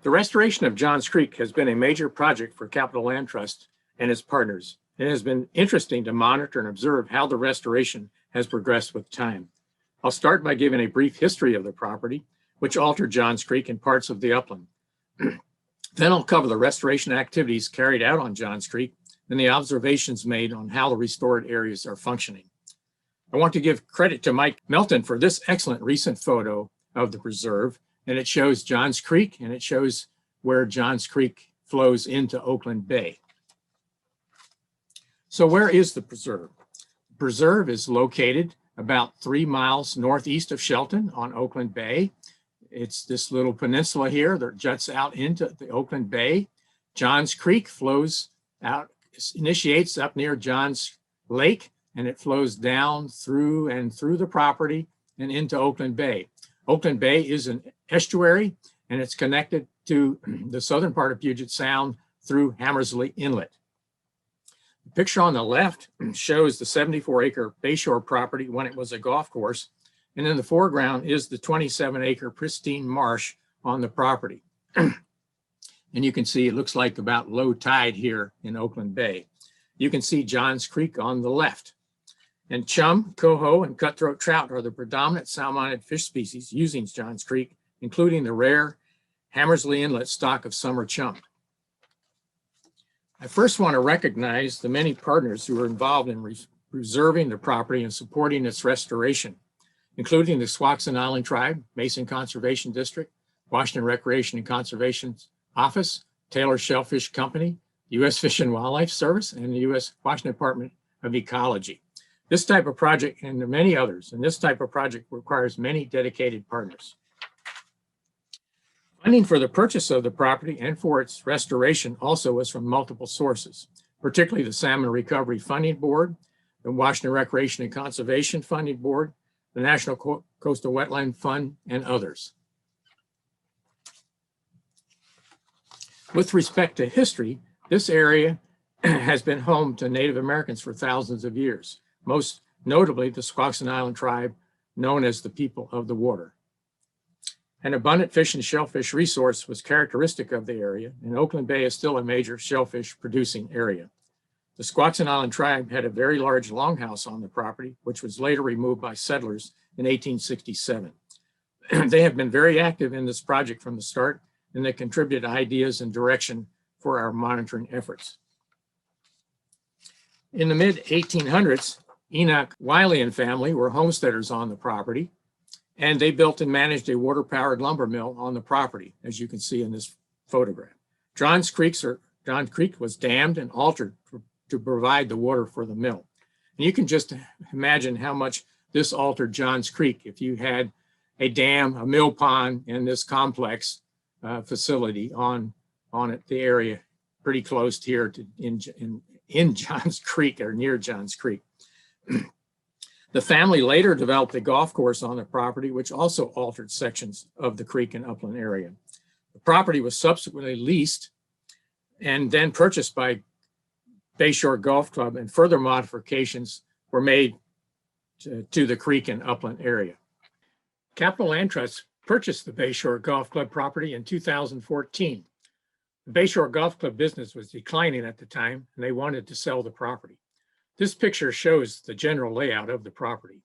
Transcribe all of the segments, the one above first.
The restoration of Johns Creek has been a major project for Capital Land Trust and its partners. It has been interesting to monitor and observe how the restoration has progressed with time. I'll start by giving a brief history of the property, which altered Johns Creek and parts of the upland. Then I'll cover the restoration activities carried out on Johns Creek and the observations made on how the restored areas are functioning. I want to give credit to Mike Melton for this excellent recent photo of the preserve, and it shows Johns Creek and it shows where Johns Creek flows into Oakland Bay. So where is the preserve? The preserve is located about 3 miles northeast of Shelton on Oakland Bay. It's this little peninsula here that juts out into the Oakland Bay. Johns Creek flows out, initiates up near Johns Lake, and it flows down through the property and into Oakland Bay. Oakland Bay is an estuary, and it's connected to the southern part of Puget Sound through Hammersley Inlet. The picture on the left shows the 74-acre Bayshore property when it was a golf course, and in the foreground is the 27-acre pristine marsh on the property. And you can see it looks like about low tide here in Oakland Bay. You can see Johns Creek on the left. And chum, coho, and cutthroat trout are the predominant salmonid fish species using Johns Creek, including the rare Hammersley Inlet stock of summer chum. I first want to recognize the many partners who are involved in preserving the property and supporting its restoration, including the Squaxin Island Tribe, Mason Conservation District, Washington Recreation and Conservation Office, Taylor Shellfish Company, U.S. Fish and Wildlife Service, and the U.S. Washington Department of Ecology. This type of project, and there are many others, and this type of project requires many dedicated partners. Funding for the purchase of the property and for its restoration also was from multiple sources, particularly the Salmon Recovery Funding Board, the Washington Recreation and Conservation Funding Board, the National Coastal Wetland Fund, and others. With respect to history, this area has been home to Native Americans for thousands of years, most notably the Squaxin Island Tribe, known as the People of the Water. An abundant fish and shellfish resource was characteristic of the area, and Oakland Bay is still a major shellfish producing area. The Squaxin Island Tribe had a very large longhouse on the property, which was later removed by settlers in 1867. They have been very active in this project from the start, and they contributed ideas and direction for our monitoring efforts. In the mid-1800s, Enoch Wiley and family were homesteaders on the property, and they built and managed a water-powered lumber mill on the property, as you can see in this photograph. Johns Creek was dammed and altered to provide the water for the mill. And you can just imagine how much this altered Johns Creek if you had a dam, a mill pond, and this complex facility on the area pretty close here to in Johns Creek or near Johns Creek. The family later developed a golf course on the property, which also altered sections of the creek and upland area. The property was subsequently leased and then purchased by Bayshore Golf Club, and further modifications were made to the creek and upland area. Capital Land Trust purchased the Bayshore Golf Club property in 2014. The Bayshore Golf Club business was declining at the time, and they wanted to sell the property. This picture shows the general layout of the property.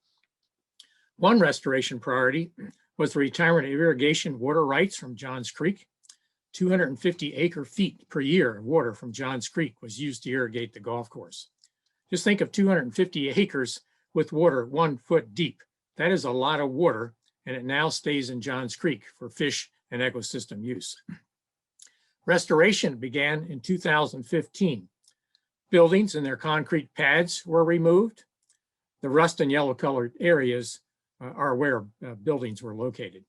One restoration priority was the retirement of irrigation water rights from Johns Creek. 250 acre-feet per year of water from Johns Creek was used to irrigate the golf course. Just think of 250 acres with water 1 foot deep. That is a lot of water, and it now stays in Johns Creek for fish and ecosystem use. Restoration began in 2015. Buildings and their concrete pads were removed. The rust and yellow colored areas are where buildings were located.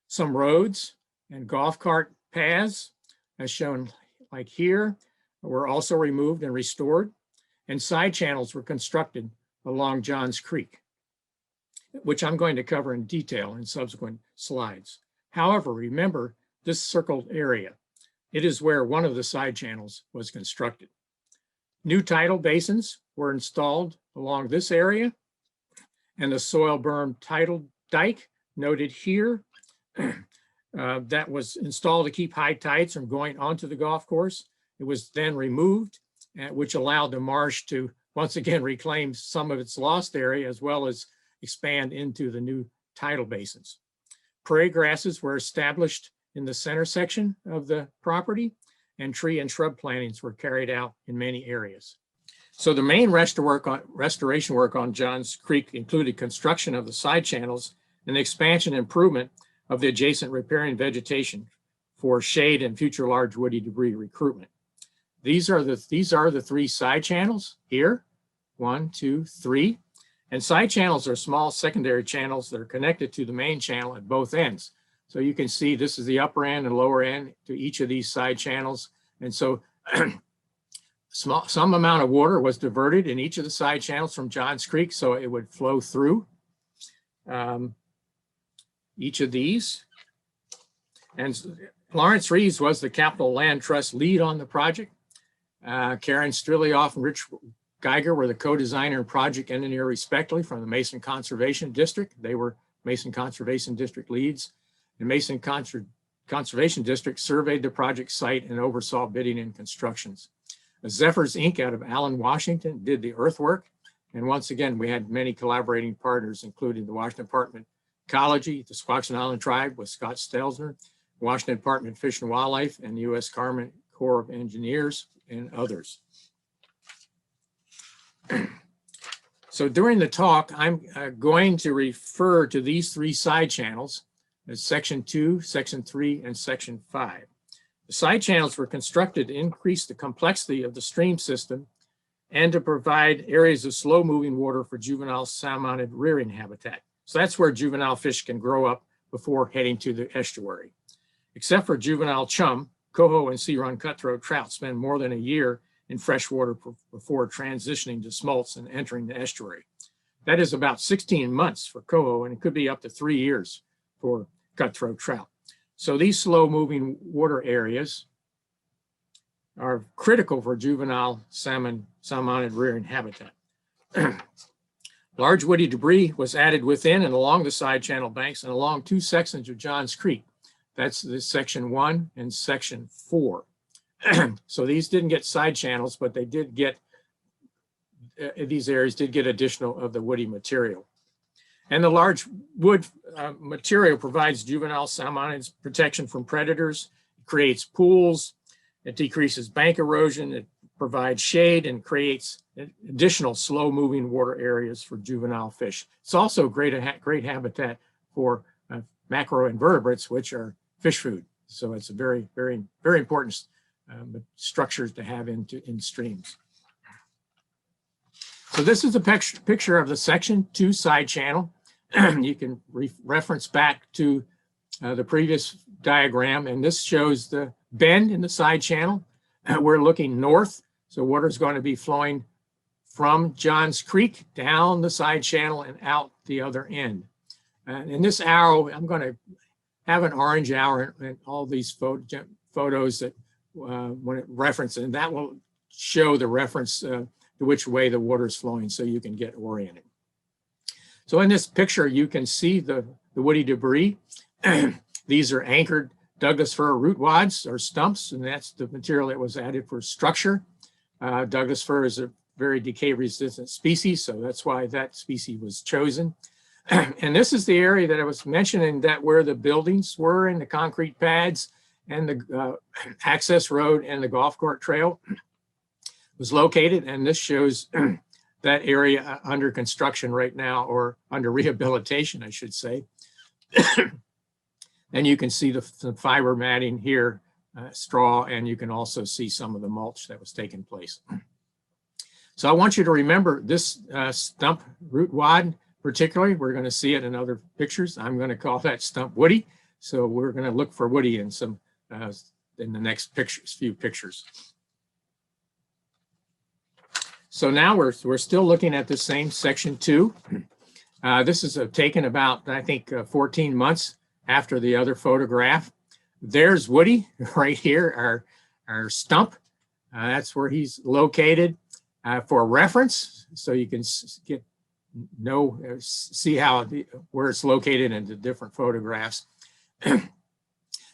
Some roads and golf cart paths, as shown like here, were also removed and restored, and side channels were constructed along Johns Creek, which I'm going to cover in detail in subsequent slides. However, remember this circled area. It is where one of the side channels was constructed. New tidal basins were installed along this area, and the soil berm tidal dike noted here that was installed to keep high tides from going onto the golf course. It was then removed, which allowed the marsh to once again reclaim some of its lost area, as well as expand into the new tidal basins. Prairie grasses were established in the center section of the property, and tree and shrub plantings were carried out in many areas. So the main restoration work on Johns Creek included construction of the side channels and the expansion and improvement of the adjacent riparian vegetation for shade and future large woody debris recruitment. These are the three side channels here, 1, 2, 3. And side channels are small secondary channels that are connected to the main channel at both ends. So you can see this is the upper end and lower end to each of these side channels. And so some amount of water was diverted in each of the side channels from Johns Creek, so it would flow through each of these. And Lawrence Reeves was the Capital Land Trust lead on the project. Karen Strilioff and Rich Geiger were the co-designer and project engineer respectively from the Mason Conservation District. They were Mason Conservation District leads. The Mason Conservation District surveyed the project site and oversaw bidding and constructions. Zephyrs Inc. out of Allen, Washington did the earthwork. And once again, we had many collaborating partners, including the Washington Department of Ecology, the Squaxin Island Tribe with Scott Stelzner, Washington Department of Fish and Wildlife, and the U.S. Army Corps of Engineers, and others. So during the talk, I'm going to refer to these three side channels as Section 2, Section 3, and Section 5. The side channels were constructed to increase the complexity of the stream system and to provide areas of slow-moving water for juvenile salmonid rearing habitat. So that's where juvenile fish can grow up before heading to the estuary. Except for juvenile chum, coho and sea-run cutthroat trout spend more than a year in freshwater before transitioning to smolts and entering the estuary. That is about 16 months for coho, and it could be up to 3 years for cutthroat trout. So these slow-moving water areas are critical for juvenile salmonid rearing habitat. Large woody debris was added within and along the side channel banks and along 2 sections of Johns Creek. That's the Section 1 and Section 4. So these didn't get side channels, but they did get, these areas did get additional of the woody material. And the large wood material provides juvenile salmonids protection from predators, it creates pools, it decreases bank erosion, it provides shade and creates additional slow-moving water areas for juvenile fish. It's also great habitat for macroinvertebrates, which are fish food. So it's a very, very, very important structures to have in streams. So this is a picture of the Section 2 side channel. You can reference back to the previous diagram, and this shows the bend in the side channel. We're looking north, so water is going to be flowing from Johns Creek down the side channel and out the other end. In this arrow, I'm going to have an orange arrow in all these photos that when it references, and that will show the reference to which way the water is flowing so you can get oriented. So in this picture, you can see the woody debris. These are anchored Douglas fir root wads or stumps, and that's the material that was added for structure. Douglas fir is a very decay-resistant species, so that's why that species was chosen. And this is the area that I was mentioning, that where the buildings were and the concrete pads and the access road and the golf court trail was located. And this shows that area under construction right now, or under rehabilitation, I should say. And you can see the fiber matting here, straw, and you can also see some of the mulch that was taking place. So I want you to remember this stump root wad, particularly. We're going to see it in other pictures. I'm going to call that stump woody. So we're going to look for woody in some in the next few pictures. So now we're still looking at the same Section 2. This is taken about, I think, 14 months after the other photograph. There's Woody right here, our stump. That's where he's located. For reference, so you can see how where it's located in the different photographs.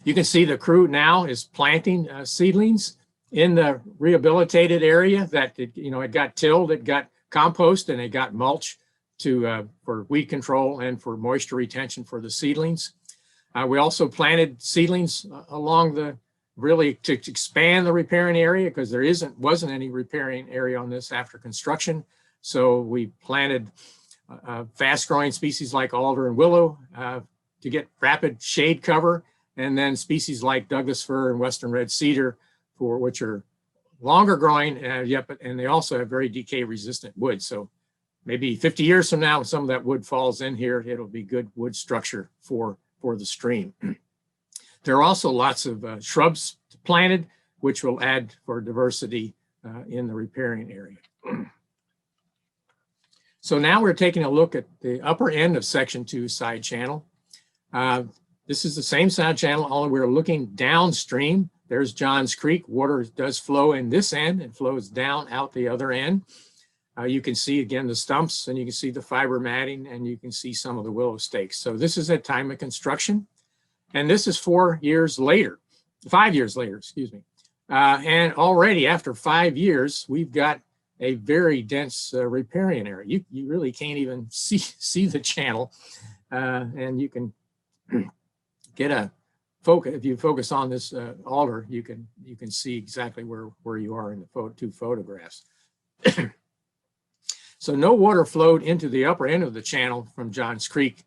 You can see the crew now is planting seedlings in the rehabilitated area that it got tilled, it got compost, and it got mulch for weed control and for moisture retention for the seedlings. We also planted seedlings along really to expand the riparian area, because there wasn't any riparian area on this after construction. So we planted fast-growing species like alder and willow to get rapid shade cover, and then species like Douglas fir and western red cedar, which are longer growing, and they also have very decay-resistant wood. So maybe 50 years from now, when some of that wood falls in here, it'll be good wood structure for the stream. There are also lots of shrubs planted, which will add for diversity in the riparian area. So now we're taking a look at the upper end of Section 2 side channel. This is the same side channel, only we're looking downstream. There's Johns Creek. Water does flow in this end and flows down out the other end. You can see again the stumps, and you can see the fiber matting, and you can see some of the willow stakes. So this is at time of construction, and this is 5 years later, excuse me. And already after 5 years, we've got a very dense riparian area. You really can't even see the channel, and you can get a focus. If you focus on this alder, you can see exactly where you are in the two photographs. So no water flowed into the upper end of the channel from Johns Creek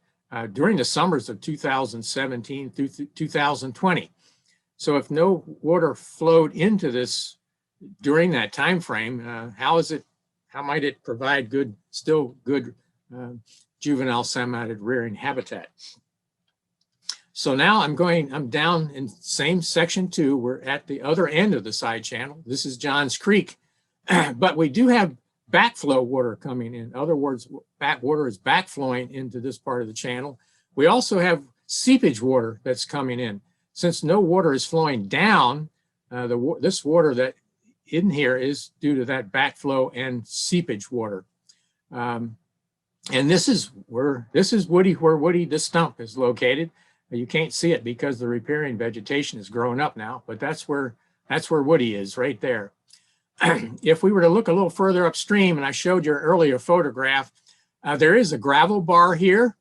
during the summers of 2017 through 2020. So if no water flowed into this during that time frame, how might it provide still good juvenile salmonid rearing habitat? So now I'm down in same Section 2. We're at the other end of the side channel. This is Johns Creek, but we do have backflow water coming in. In other words, water is backflowing into this part of the channel. We also have seepage water that's coming in. Since no water is flowing down, this water that in here is due to that backflow and seepage water. And this is where Woody the stump is located. You can't see it because the riparian vegetation is growing up now, but that's where Woody is, right there. If we were to look a little further upstream, and I showed you an earlier photograph, there is a gravel bar here,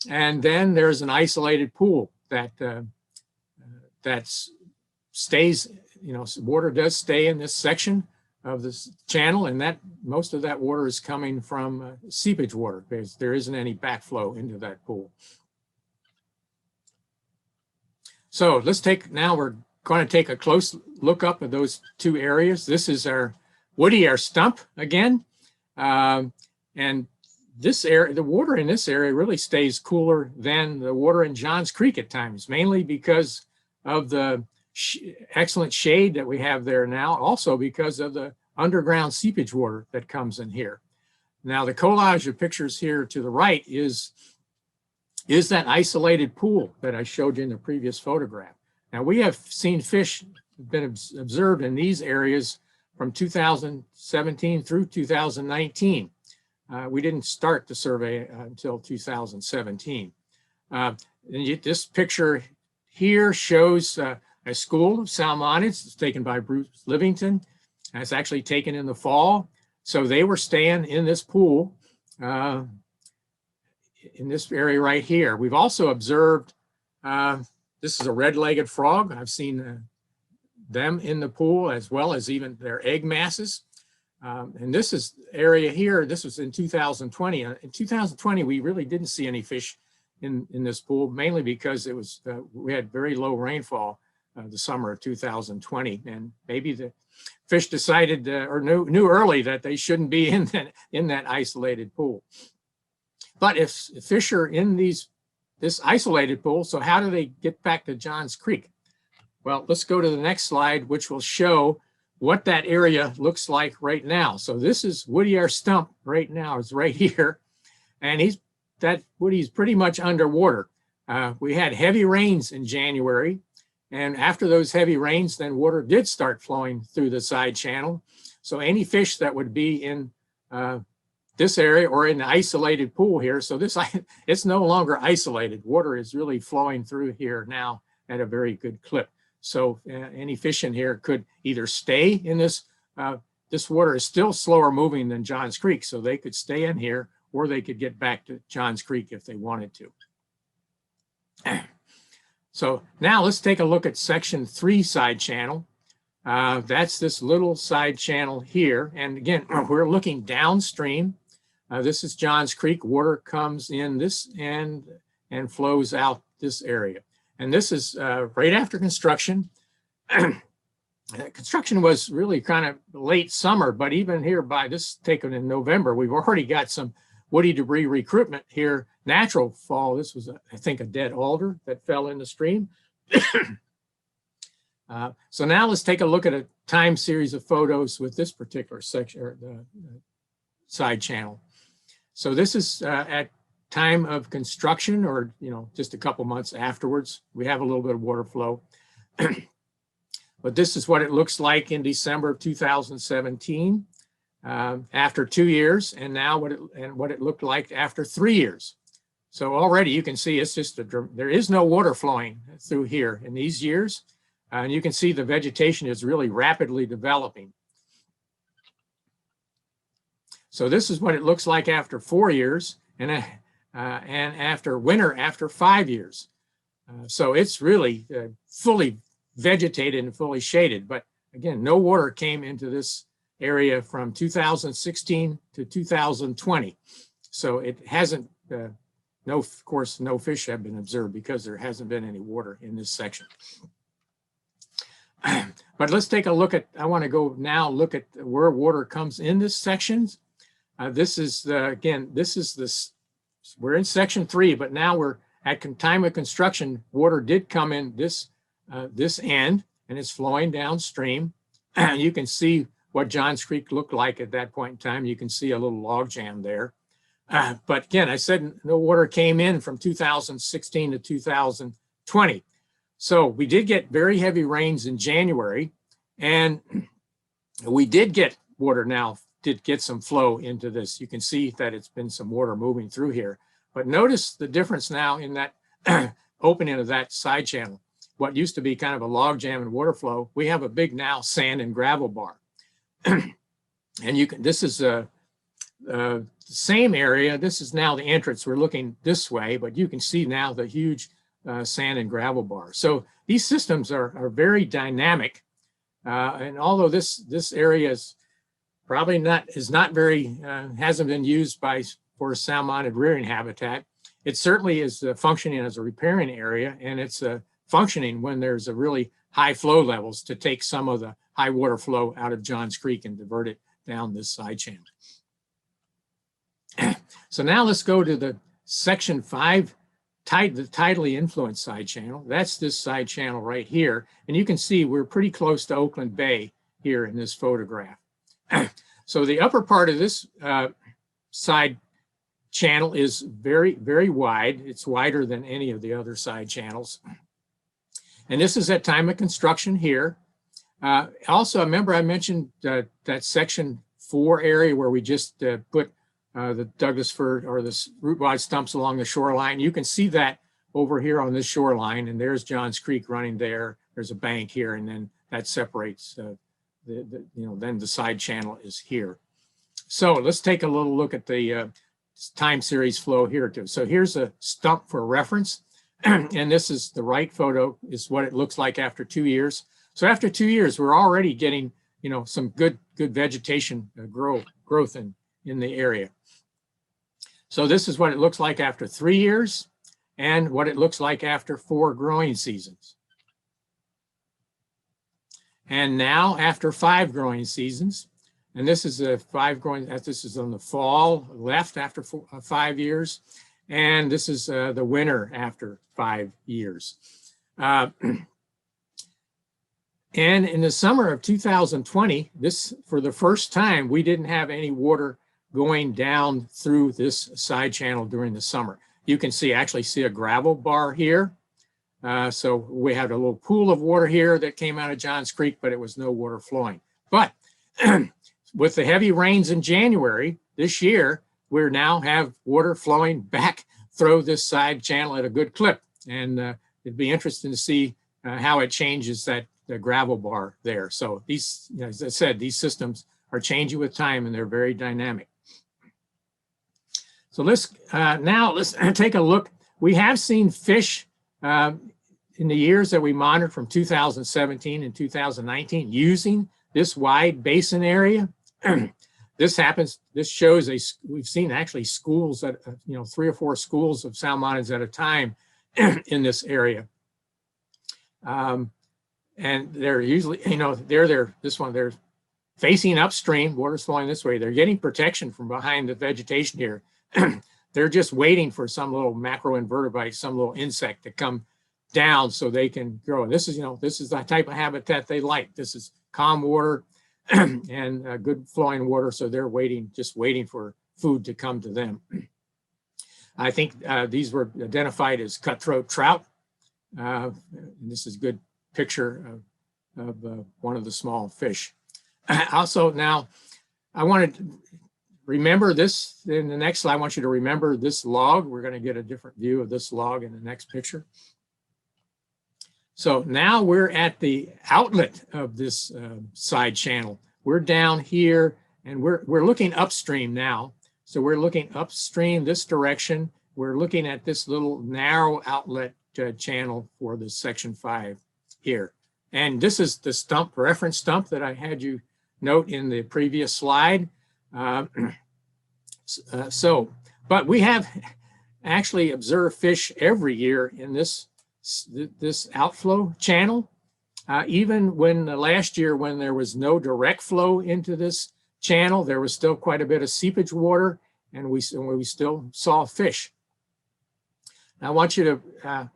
and then there's an isolated pool that stays, water does stay in this section of this channel, and that most of that water is coming from seepage water, because there isn't any backflow into that pool. So now we're going to take a close look up at those two areas. This is our stump again. And this area, the water in this area really stays cooler than the water in Johns Creek at times, mainly because of the excellent shade that we have there now, also because of the underground seepage water that comes in here. Now the collage of pictures here to the right is that isolated pool that I showed you in the previous photograph. Now we have seen fish been observed in these areas from 2017 through 2019. We didn't start the survey until 2017. This picture here shows a school of salmonids. It's taken by Bruce Livington. And it's actually taken in the fall. So they were staying in this pool in this area right here. We've also observed, this is a red-legged frog. I've seen them in the pool, as well as even their egg masses. And this is area here, this was in 2020. In 2020, we really didn't see any fish in this pool, mainly because it was we had very low rainfall the summer of 2020. And maybe the fish decided or knew early that they shouldn't be in that isolated pool. But if fish are in this isolated pool, so how do they get back to Johns Creek? Well, let's go to the next slide, which will show what that area looks like right now. So this is Woody, our stump right now, is right here. And Woody's pretty much underwater. We had heavy rains in January. And after those heavy rains, then water did start flowing through the side channel. So any fish that would be in this area or in the isolated pool here, so it's no longer isolated. Water is really flowing through here now at a very good clip. So any fish in here could either stay in this, this water is still slower moving than Johns Creek, so they could stay in here, or they could get back to Johns Creek if they wanted to. So now let's take a look at section 3 side channel. That's this little side channel here. And again, we're looking downstream. This is Johns Creek. Water comes in this end and flows out this area. And this is right after construction. Construction was really kind of late summer, but even here by this taken in November, we've already got some woody debris recruitment here. Natural fall. This was, I think, a dead alder that fell in the stream. So now let's take a look at a time series of photos with this particular section, or the side channel. So this is at time of construction, or just a couple months afterwards. We have a little bit of water flow. But this is what it looks like in December of 2017, after 2 years, and now what it looked like after 3 years. So already you can see it's just there is no water flowing through here in these years. And you can see the vegetation is really rapidly developing. So this is what it looks like after 4 years, and after winter after 5 years. So it's really fully vegetated and fully shaded. But again, no water came into this area from 2016 to 2020. So it hasn't, of course, no fish have been observed because there hasn't been any water in this section. But let's take a look at, I want to go now look at where water comes in this section. This is, again, this is this, we're in section 3, but now we're at time of construction. Water did come in this, this end, and it's flowing downstream. You can see what Johns Creek looked like at that point in time. You can see a little log jam there. But again, I said no water came in from 2016 to 2020. So we did get very heavy rains in January, and we did get water now, did get some flow into this. You can see that it's been some water moving through here. But notice the difference now in that opening of that side channel. What used to be kind of a log jam and water flow, we have a big now sand and gravel bar. And you can, this is the same area. This is now the entrance. We're looking this way, but you can see now the huge sand and gravel bar. So these systems are very dynamic. And although this area is probably not very, hasn't been used for salmonid rearing habitat, it certainly is functioning as a riparian area, and it's functioning when there's a really high flow levels to take some of the high water flow out of Johns Creek and divert it down this side channel. So now let's go to the section 5, the tidally influenced side channel. That's this side channel right here. And you can see we're pretty close to Oakland Bay here in this photograph. So the upper part of this side channel is very, very wide. It's wider than any of the other side channels. And this is at time of construction here. Also, remember I mentioned that section 4 area where we just put the Douglas fir or the root wide stumps along the shoreline. You can see that over here on this shoreline, and there's Johns Creek running there. There's a bank here, and then that separates then the side channel is here. So let's take a little look at the time series flow here too. So here's a stump for reference, and this is the right photo is what it looks like after 2 years. So after 2 years, we're already getting some good vegetation growth in the area. So this is what it looks like after 3 years and what it looks like after 4 growing seasons. And now after 5 growing seasons, and this is a 5 growing, this is on the fall left after 5 years, and this is the winter after 5 years. And in the summer of 2020, for the first time, we didn't have any water going down through this side channel during the summer. You can actually see a gravel bar here. So we had a little pool of water here that came out of Johns Creek, but it was no water flowing. But with the heavy rains in January this year, we now have water flowing back through this side channel at a good clip. And it'd be interesting to see how it changes the gravel bar there. So these, as I said, these systems are changing with time and they're very dynamic. So now let's take a look. We have seen fish in the years that we monitored from 2017 and 2019 using this wide basin area. This shows we've seen actually schools that, 3 or 4 schools of salmonids at a time in this area. And they're usually, they're facing upstream, water's flowing this way. They're getting protection from behind the vegetation here. They're just waiting for some little macroinvertebrate, some little insect to come down so they can grow. And this is the type of habitat they like. This is calm water and good flowing water. So they're just waiting for food to come to them. I think these were identified as cutthroat trout. And this is a good picture of one of the small fish. Also, now I wanted to remember this in the next slide. I want you to remember this log. We're going to get a different view of this log in the next picture. So now we're at the outlet of this side channel. We're down here and we're looking upstream now. So we're looking upstream this direction. We're looking at this little narrow outlet channel for the section 5 here. And this is the stump, reference stump that I had you note in the previous slide. But we have actually observed fish every year in this outflow channel. Even when last year, when there was no direct flow into this channel, there was still quite a bit of seepage water, and we still saw fish. Now, I want you to,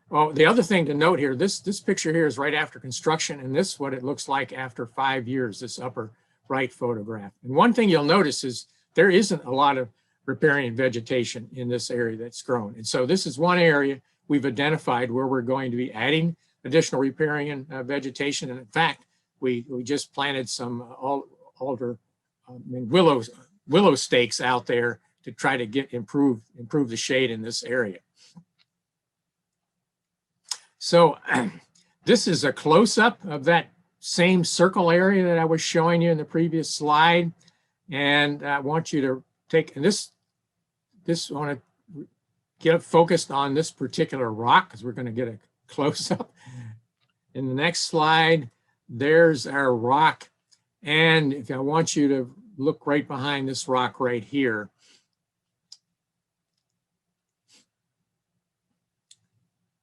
well, the other thing to note here, this picture here is right after construction, and this is what it looks like after 5 years, this upper right photograph. And one thing you'll notice is there isn't a lot of riparian vegetation in this area that's grown. And so this is one area we've identified where we're going to be adding additional riparian vegetation. And in fact, we just planted some willow stakes out there to try to improve the shade in this area. So this is a close-up of that same circle area that I was showing you in the previous slide. And I want you to take, and this I want to get focused on this particular rock because we're going to get a close-up. In the next slide, there's our rock. And if I want you to look right behind this rock right here.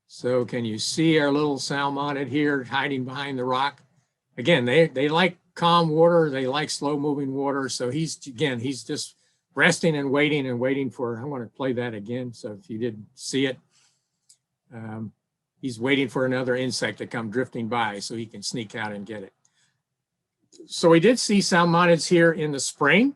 So can you see our little salmonid here hiding behind the rock? Again, they like calm water. They like slow moving water. So he's just resting and waiting for, I want to play that again. So if you didn't see it, he's waiting for another insect to come drifting by so he can sneak out and get it. So we did see salmonids here in the spring,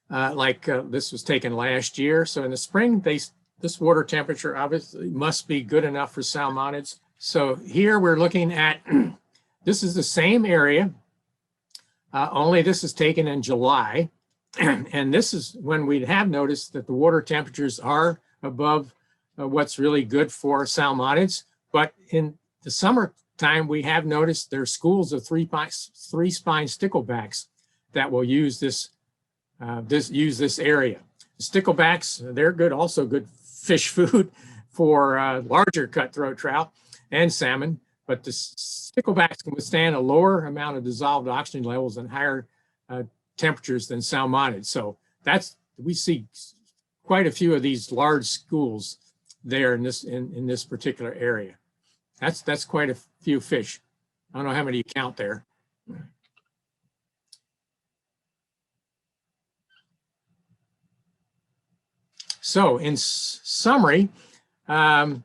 this was taken last year. So in the spring, this water temperature obviously must be good enough for salmonids. So here we're looking at, this is the same area, only this is taken in July. And this is when we have noticed that the water temperatures are above what's really good for salmonids. But in the summertime, we have noticed there are schools of three-spine sticklebacks that will use this area. The sticklebacks, they're good, also good fish food for larger cutthroat trout and salmon. But the sticklebacks can withstand a lower amount of dissolved oxygen levels and higher temperatures than salmonids. So we see quite a few of these large schools there in this particular area. That's quite a few fish. I don't know how many you count there. So in summary, from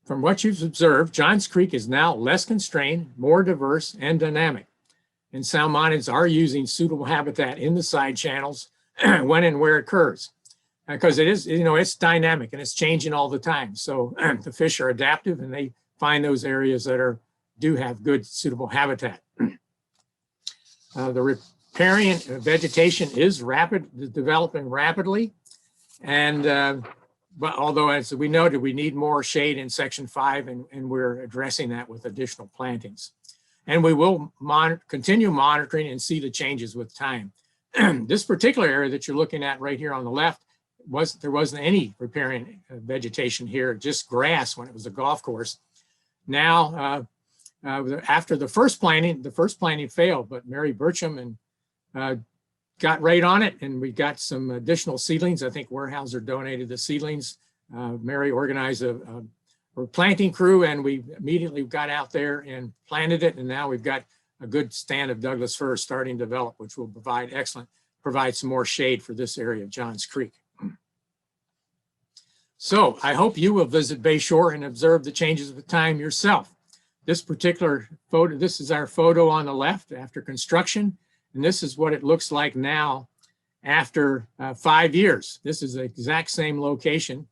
what you've observed, Johns Creek is now less constrained, more diverse, and dynamic. And salmonids are using suitable habitat in the side channels when and where it occurs. Because it is, it's dynamic and it's changing all the time. So the fish are adaptive and they find those areas that do have good suitable habitat. The riparian vegetation is developing rapidly. And but although, as we noted, we need more shade in section 5, and we're addressing that with additional plantings. And we will continue monitoring and see the changes with time. This particular area that you're looking at right here on the left, there wasn't any riparian vegetation here, just grass when it was a golf course. Now, after the first planting failed, but Mary Burcham and got right on it, and we got some additional seedlings. I think Weyerhaeuser donated the seedlings. Mary organized a planting crew, and we immediately got out there and planted it, and now we've got a good stand of Douglas firs starting to develop, which will provide some more shade for this area of Johns Creek. So I hope you will visit Bayshore and observe the changes with time yourself. This particular photo, this is our photo on the left after construction, and this is what it looks like now after 5 years. This is the exact same location,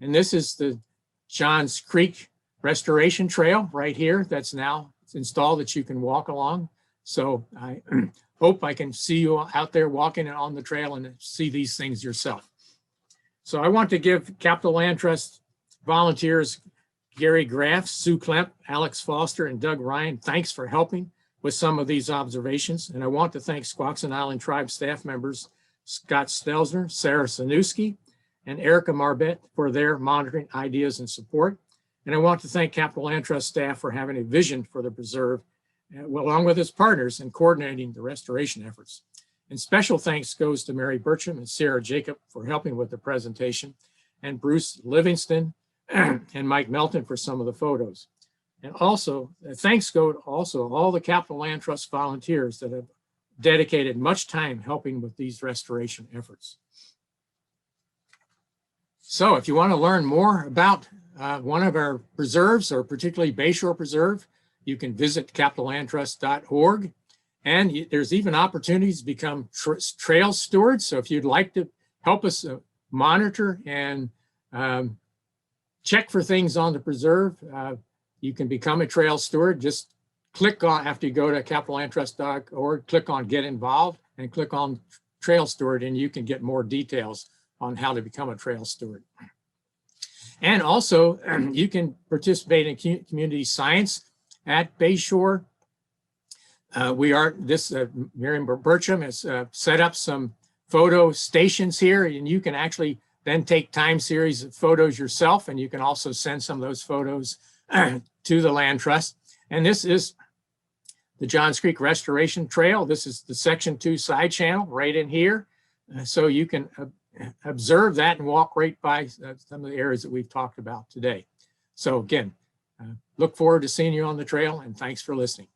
and this is the Johns Creek Restoration Trail right here that's now installed that you can walk along. So I hope I can see you out there walking on the trail and see these things yourself. So I want to give Capital Land Trust volunteers Gary Graff, Sue Klemp, Alex Foster, and Doug Ryan, thanks for helping with some of these observations. And I want to thank Squaxin Island Tribe staff members Scott Stelzner, Sarah Sanuski, and Erica Marbet for their monitoring ideas and support. And I want to thank Capital Land Trust staff for having a vision for the preserve, along with its partners in coordinating the restoration efforts. And special thanks goes to Mary Burcham and Sarah Jacob for helping with the presentation, and Bruce Livingston and Mike Melton for some of the photos. And also, thanks go to also all the Capital Land Trust volunteers that have dedicated much time helping with these restoration efforts. So if you want to learn more about one of our preserves, or particularly Bayshore Preserve, you can visit capitallandtrust.org. And there's even opportunities to become trail stewards. So if you'd like to help us monitor and check for things on the preserve, you can become a trail steward. Just click on, after you go to capitallandtrust.org, click on Get Involved and click on Trail Steward, and you can get more details on how to become a trail steward. And also, you can participate in community science at Bayshore. Miriam Burcham has set up some photo stations here, and you can actually then take time series of photos yourself, and you can also send some of those photos to the Land Trust. And this is the Johns Creek Restoration Trail. This is the Section 2 side channel right in here. So you can observe that and walk right by some of the areas that we've talked about today. So again, look forward to seeing you on the trail, and thanks for listening.